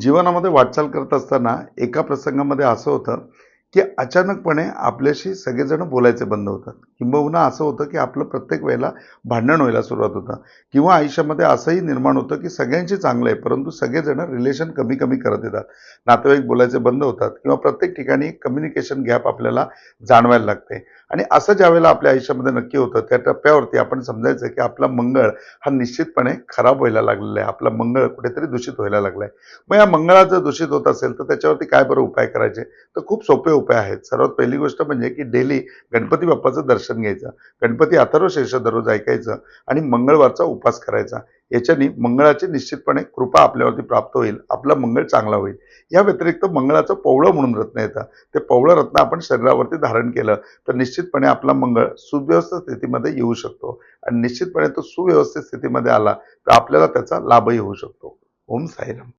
जीवनामध्ये वाटचाल करत असताना एका प्रसंगामध्ये असं होतं, की अचानकपणे आपल्याशी सगळेजण बोलायचे बंद होतात. किंबहुना असं होतं, की आपलं प्रत्येक वेळेला भांडण व्हायला सुरुवात होतं किंवा आयुष्यामध्ये असंही निर्माण होतं, की सगळ्यांशी चांगलं आहे, परंतु सगळेजण रिलेशन कमी-कमी करत येतात. नातेवाईक बोलायचे बंद होतात किंवा प्रत्येक ठिकाणी कम्युनिकेशन गॅप आपल्याला जाणवायला लागते. आणि असं ज्यावेळेला आपल्या आयुष्यामध्ये नक्की होतं, त्या टप्प्यावरती आपण समजायचं, की आपला मंगळ हा निश्चितपणे खराब व्हायला लागलेला आहे. आपला मंगळ कुठेतरी दूषित व्हायला लागला आहे. मग या मंगळात जर दूषित होत असेल तर त्याच्यावरती काय बरं उपाय करायचे? तर खूप सोपे उपाय आहेत. सर्वात पहिली गोष्ट म्हणजे की डेली गणपती बाप्पाचं दर्शन घ्यायचं. गणपती अथर्वशीर्ष दररोज ऐकायचं आणि मंगळवारचा उपास करायचा. याच्याने मंगळाची निश्चितपणे कृपा आपल्यावरती प्राप्त होईल. आपलं मंगळ चांगला होईल. या व्यतिरिक्त मंगळाचं पवळं म्हणून रत्न येतं. ते पवळं रत्न आपण शरीरावरती धारण केलं तर निश्चितपणे आपला मंगळ सुव्यवस्थित स्थितीमध्ये येऊ शकतो आणि निश्चितपणे तो सुव्यवस्थित स्थितीमध्ये आला तर आपल्याला त्याचा लाभही होऊ शकतो. ओम साईराम.